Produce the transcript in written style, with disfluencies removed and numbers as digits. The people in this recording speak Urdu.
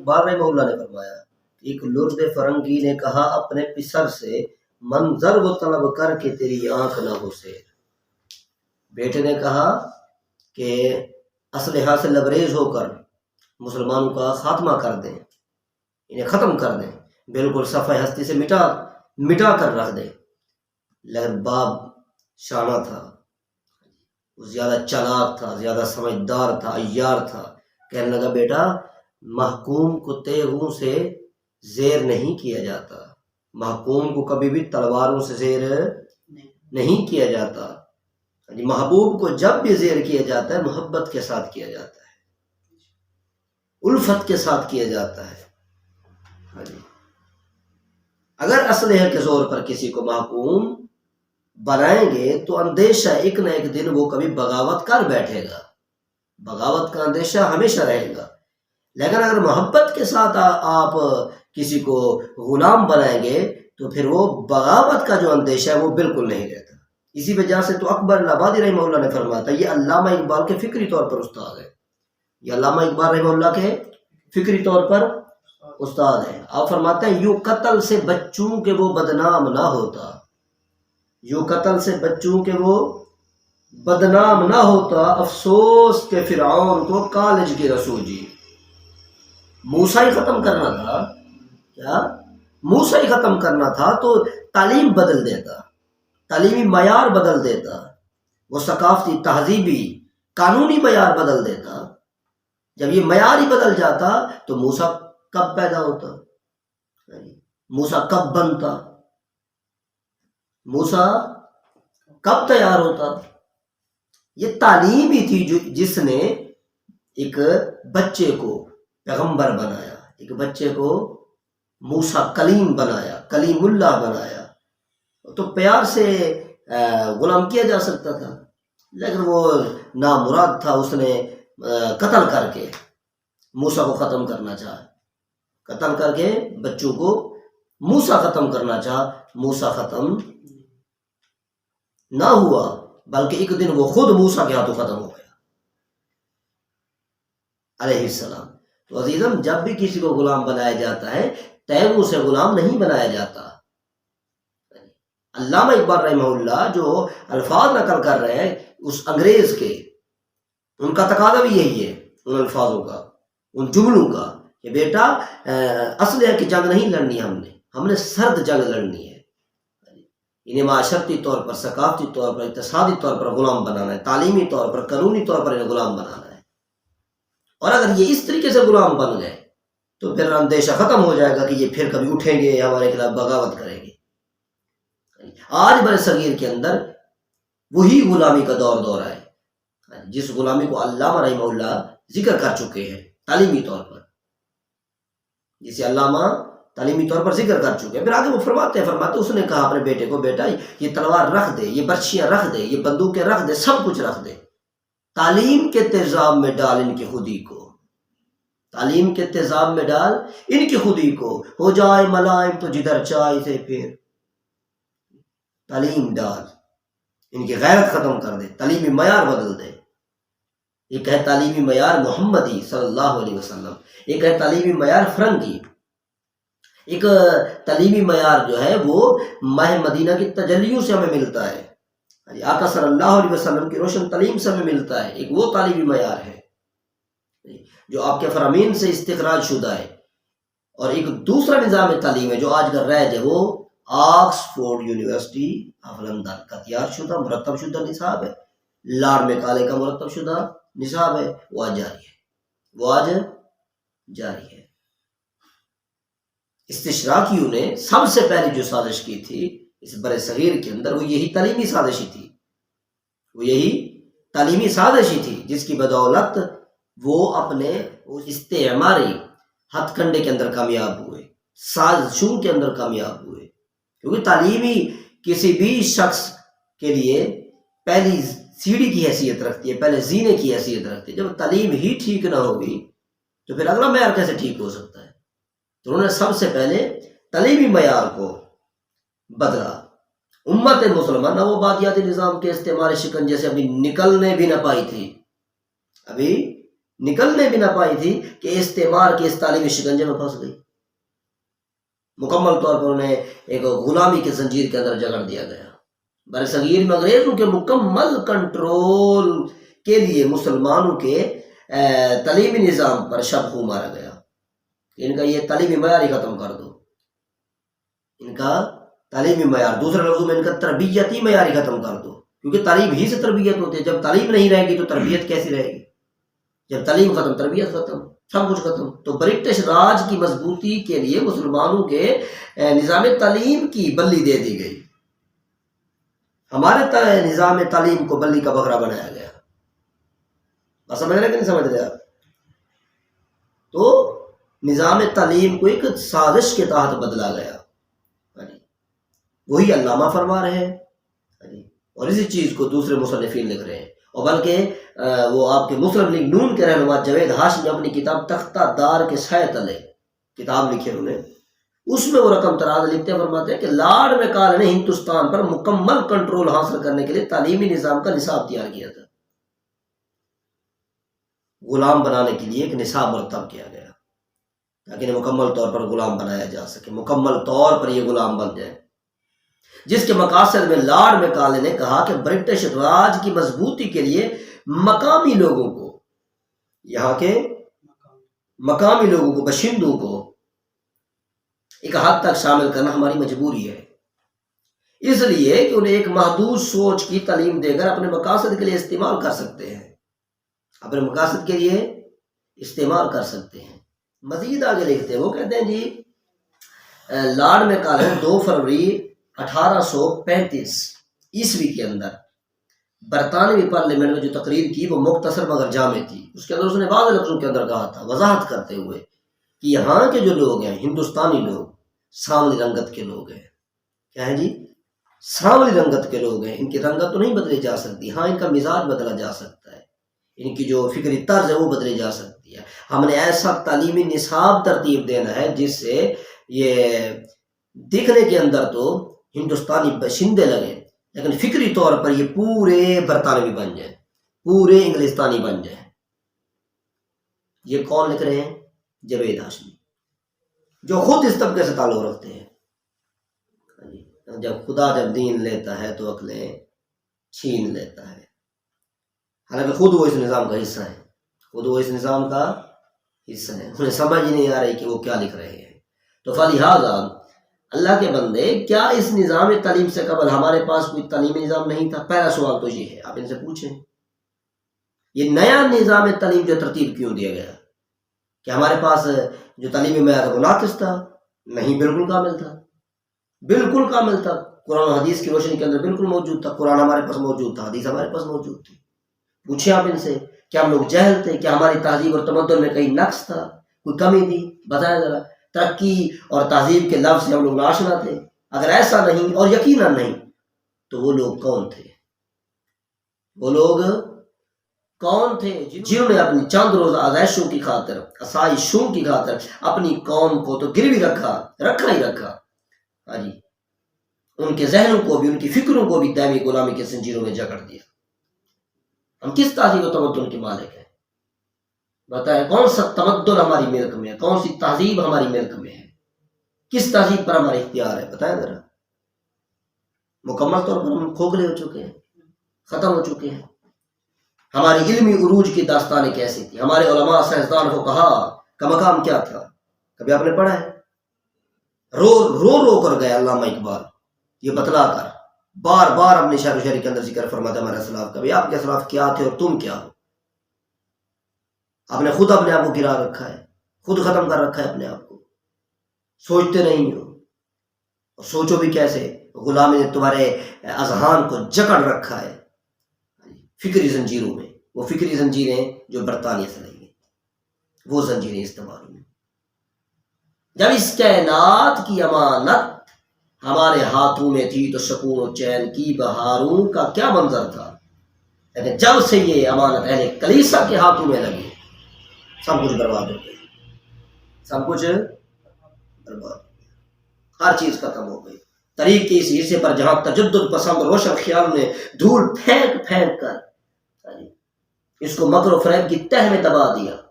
اقبال رحمہ اللہ نے فرمایا، ایک لرد فرنگی نے کہا اپنے پسر سے، منظر وہ طلب کر کے تیری آنکھ نہ ہو سے۔ بیٹے نے کہا کہ اسلحہ سے لبریز ہو کر مسلمانوں کا خاتمہ کر دیں، انہیں ختم کر دیں، بالکل صفحہ ہستی سے مٹا کر رکھ دیں۔ لیکن باپ شانہ تھا، وہ زیادہ چالاک تھا، زیادہ سمجھدار تھا، عیار تھا۔ کہنے لگا بیٹا، محکوم کو تیغوں سے زیر نہیں کیا جاتا، محکوم کو کبھی بھی تلواروں سے زیر نہیں کیا جاتا، محبوب کو جب بھی زیر کیا جاتا ہے محبت کے ساتھ کیا جاتا ہے، الفت کے ساتھ کیا جاتا ہے۔ اگر اسلحے کے زور پر کسی کو محکوم بنائیں گے تو اندیشہ ایک نہ ایک دن وہ کبھی بغاوت کر بیٹھے گا، بغاوت کا اندیشہ ہمیشہ رہے گا۔ لیکن اگر محبت کے ساتھ آپ کسی کو غلام بنائیں گے تو پھر وہ بغاوت کا جو اندیشہ ہے وہ بالکل نہیں رہتا۔ اسی وجہ سے تو اکبر الہٰبادی رحمہ اللہ نے فرمایا تھا، یہ علامہ اقبال کے فکری طور پر استاد ہے، یہ علامہ اقبال رحمہ اللہ کے فکری طور پر استاد ہے۔ آپ فرماتے ہیں یوں قتل سے بچوں کے وہ بدنام نہ ہوتا، یوں قتل سے بچوں کے وہ بدنام نہ ہوتا، افسوس کے فرعون کو کالج کی رسول جی۔ موسیٰ ہی ختم کرنا تھا، کیا موسیٰ ہی ختم کرنا تھا تو تعلیم بدل دیتا، تعلیمی معیار بدل دیتا، وہ ثقافتی تہذیبی قانونی معیار بدل دیتا۔ جب یہ معیار ہی بدل جاتا تو موسیٰ کب پیدا ہوتا، موسیٰ کب بنتا، موسیٰ کب تیار ہوتا؟ یہ تعلیم ہی تھی جس نے ایک بچے کو پیغمبر بنایا، ایک بچے کو موسیٰ کلیم بنایا، کلیم اللہ بنایا۔ تو پیار سے غلام کیا جا سکتا تھا، لیکن وہ نامراد تھا، اس نے قتل کر کے موسیٰ کو ختم کرنا چاہا، قتل کر کے بچوں کو موسیٰ ختم کرنا چاہا۔ موسیٰ ختم نہ ہوا، بلکہ ایک دن وہ خود موسیٰ کے ہاتھوں ختم ہو گیا علیہ السلام۔ تو عزیزم، جب بھی کسی کو غلام بنایا جاتا ہے تیغوں سے غلام نہیں بنایا جاتا۔ علامہ اقبال رحمہ اللہ جو الفاظ نقل کر رہے ہیں اس انگریز کے، ان کا تقاضا بھی یہی ہے، ان الفاظوں کا، ان جملوں کا، کہ بیٹا اسلحے کی جنگ نہیں لڑنی، ہم نے سرد جنگ لڑنی ہے، انہیں معاشرتی طور پر، ثقافتی طور پر، اقتصادی طور پر غلام بنانا ہے، تعلیمی طور پر، قانونی طور پر انہیں غلام بنانا ہے۔ اور اگر یہ اس طریقے سے غلام بن گئے تو پھر اندیشہ ختم ہو جائے گا کہ یہ پھر کبھی اٹھیں گے یا ہمارے خلاف بغاوت کریں گے۔ آج بر صغیر کے اندر وہی غلامی کا دور ہے، جس غلامی کو علامہ رحمہ اللہ ذکر کر چکے ہیں تعلیمی طور پر، جسے علامہ تعلیمی طور پر ذکر کر چکے ہیں۔ پھر آگے وہ فرماتے اس نے کہا اپنے بیٹے کو، بیٹا یہ تلوار رکھ دے، یہ برچیاں رکھ دے، یہ بندوقیں رکھ دے، سب کچھ رکھ دے، تعلیم کے تیزاب میں ڈال ان کی خودی کو، تعلیم کے تیزاب میں ڈال ان کی خودی کو، ہو جائے ملائم تو جدھر چائے سے پھر۔ تعلیم ڈال، ان کی غیرت ختم کر دے، تعلیمی معیار بدل دے۔ ایک ہے تعلیمی معیار محمدی صلی اللہ علیہ وسلم، ایک ہے تعلیمی معیار فرنگی، ایک تعلیمی معیار جو ہے وہ ماہ مدینہ کی تجلیوں سے ہمیں ملتا ہے، آقا صلی اللہ علیہ وسلم کی روشن تعلیم سے ہمیں ملتا ہے۔ ایک وہ تعلیمی معیار ہے جو آپ کے فرامین سے استخراج شدہ ہے، اور ایک دوسرا نظام تعلیم ہے جو آج کل رائج ہے، وہ آکسفورڈ یونیورسٹی آف لندن کا تیار شدہ مرتب شدہ نصاب ہے، لارڈ میکالے کا مرتب شدہ نصاب ہے، وہ آج جاری ہے۔ استشراقیوں نے سب سے پہلی جو سازش کی تھی اس بر صغیر کے اندر، وہ یہی تعلیمی سازشی تھی، جس کی بدولت وہ اپنے استعماری ہتھ کنڈے کے اندر کامیاب ہوئے، سازشوں کے اندر کامیاب ہوئے۔ کیونکہ تعلیمی کسی بھی شخص کے لیے پہلی سیڑھی کی حیثیت رکھتی ہے، پہلے زینے کی حیثیت رکھتی ہے۔ جب تعلیم ہی ٹھیک نہ ہوگی تو پھر اگلا معیار کیسے ٹھیک ہو سکتا ہے؟ تو انہوں نے سب سے پہلے تعلیمی معیار کو بدلا۔ امت مسلمانہ وہ بادیاتی نظام کے استعمال شکنجے سے ابھی نکلنے بھی نہ پائی تھی، ابھی نکلنے بھی نہ پائی تھی کہ استعمار کے اس تعلیمی شکنجے میں پھنس گئی. مکمل طور پر انہیں ایک غلامی کے زنجیر کے اندر جکڑ دیا گیا. بر صغیر میں انگریزوں کے مکمل کنٹرول کے لیے مسلمانوں کے تعلیمی نظام پر شب خوں مارا گیا. ان کا یہ تعلیمی معیار ہی ختم کر دو، ان کا تعلیمی معیار، دوسرے لفظوں میں ان کا تربیتی معیار ہی ختم کر دو، کیونکہ تعلیم ہی سے تربیت ہوتی ہے. جب تعلیم نہیں رہے گی تو تربیت کیسی رہے گی؟ جب تعلیم ختم تربیت ختم، سب کچھ ختم. تو برٹش راج کی مضبوطی کے لیے مسلمانوں کے نظام تعلیم کی بلی دے دی گئی. ہمارے نظام تعلیم کو بلی کا بکرا بنایا گیا. بس سمجھ رہے کہ نہیں سمجھ رہے آپ؟ تو نظام تعلیم کو ایک سازش کے تحت بدلا گیا. وہی علامہ فرما رہے ہیں اور اسی چیز کو دوسرے مصنفین لکھ رہے ہیں. اور بلکہ وہ آپ کے مسلم لیگ نون کے رہنما جاوید ہاشمی نے اپنی کتاب تختہ دار کے سائے تلے کتاب لکھی انہوں نے، اس میں وہ رقم تراز لکھتے فرماتے ہیں کہ لارڈ میکالے نے ہندوستان پر مکمل کنٹرول حاصل کرنے کے لیے تعلیمی نظام کا نصاب تیار کیا تھا. غلام بنانے کے لیے ایک نصاب مرتب کیا گیا تاکہ انہیں مکمل طور پر غلام بنایا جا سکے، مکمل طور پر یہ غلام بن جائے. جس کے مقاصد میں لارڈ میکالے نے کہا کہ برٹش راج کی مضبوطی کے لیے مقامی لوگوں کو، یہاں کے مقامی لوگوں کو، باشندوں کو ایک حد تک شامل کرنا ہماری مجبوری ہے، اس لیے کہ انہیں ایک محدود سوچ کی تعلیم دے کر اپنے مقاصد کے لیے استعمال کر سکتے ہیں، اپنے مقاصد کے لیے استعمال کر سکتے ہیں. مزید آگے لکھتے ہیں، وہ کہتے ہیں جی لارڈ میکالے 2 فروری 1835 عیسوی کے اندر برطانوی پارلیمنٹ میں جو تقریر کی وہ مختصر مگر جامع تھی. اس کے اندر اس نے بعض لفظوں کے اندر کہا تھا وضاحت کرتے ہوئے کہ یہاں کے جو لوگ ہیں، ہندوستانی لوگ سانولی رنگت کے لوگ ہیں. کیا ہے جی؟ سانولی رنگت کے لوگ ہیں. ان کی رنگت تو نہیں بدلی جا سکتی، ہاں ان کا مزاج بدلا جا سکتا ہے، ان کی جو فکری طرز ہے وہ بدلی جا سکتی ہے. ہم نے ایسا تعلیمی نصاب ترتیب دینا ہے جس سے یہ دیکھنے کے اندر تو ہندوستانی باشندے لگے لیکن فکری طور پر یہ پورے برطانوی بن جائیں، پورے انگلستانی بن جائیں. یہ کون لکھ رہے ہیں؟ جاوید ہاشمی، جو خود اس طبقے سے تعلق رکھتے ہیں. جب خدا جب دین لیتا ہے تو عقلیں چھین لیتا ہے. حالانکہ خود وہ اس نظام کا حصہ ہے، خود وہ اس نظام کا حصہ ہے، انہیں سمجھ ہی نہیں آ رہی کہ وہ کیا لکھ رہے ہیں. تو فلہذا اللہ کے بندے، کیا اس نظام تعلیم سے قبل ہمارے پاس کوئی تعلیمی نظام نہیں تھا؟ پہلا سوال تو یہ ہے، آپ ان سے پوچھیں یہ نیا نظام تعلیم جو ترتیب کیوں دیا گیا؟ کہ ہمارے پاس جو تعلیمی معیار وہ ناقص تھا؟ نہیں، بالکل کامل تھا، بالکل کامل تھا. قرآن و حدیث کی روشنی کے اندر بالکل موجود تھا. قرآن ہمارے پاس موجود تھا، حدیث ہمارے پاس موجود تھی. پوچھیں آپ ان سے، کیا ہم لوگ جہل تھے؟ کیا ہماری تہذیب اور تمدن میں کہیں نقص تھا، کوئی کمی تھی؟ بتائیں ذرا. ترقی اور تہذیب کے لفظ سے ہم لوگ ناشنا تھے؟ اگر ایسا نہیں اور یقیناً نہیں تو وہ لوگ کون تھے؟ وہ لوگ کون تھے جنہوں نے اپنی چند روز آزائشوں کی خاطر، آسائشوں کی خاطر اپنی قوم کو تو گروی رکھا ہی رکھا. ہاں جی، ان کے ذہنوں کو بھی، ان کی فکروں کو بھی دائمی غلامی کے زنجیروں میں جکڑ دیا. ہم کس تہذیب و تمدن کے مالک ہیں؟ بتائیں، کون سا تمدن ہماری ملک میں ہے؟ کون سی تہذیب ہماری ملک میں ہے؟ کس تہذیب پر ہمارا اختیار ہے؟ بتائیں ذرا. مکمل طور پر ہم کھوکھلے ہو چکے ہیں، ختم ہو چکے ہیں. ہماری علمی عروج کی داستانیں کیسی تھی؟ ہمارے علماء، سائنسدان کو کہا کا مقام کیا تھا؟ کبھی آپ نے پڑھا ہے؟ رو کر گئے علامہ اقبال یہ بتلا کر، بار بار اپنے شعر و شاعری کے اندر ذکر فرماتے ہمارے اسلاف کا. آپ کے اسلاف کیا تھے اور تم کیا ہو؟ آپ نے خود اپنے آپ کو گرا رکھا ہے، خود ختم کر رکھا ہے اپنے آپ کو. سوچتے نہیں ہو، اور سوچو بھی کیسے؟ غلامی نے تمہارے اذہان کو جکڑ رکھا ہے فکری زنجیروں میں. وہ فکری زنجیریں جو برطانیہ سے لیں گے، وہ زنجیریں استعمال ہوئی. جب اس کائنات کی امانت ہمارے ہاتھوں میں تھی تو سکون و چین کی بہاروں کا کیا منظر تھا. لیکن جب سے یہ امانت اہل کلیسا کے ہاتھوں میں لگی، سب کچھ برباد ہو گئی، سب کچھ برباد ہو گیا، ہر چیز ختم ہو گئی. طریق کے اس حصے پر جہاں تجدد پسند روشن خیال نے دھول پھینک کر اس کو مکر و فریب کی تہ میں دبا دیا.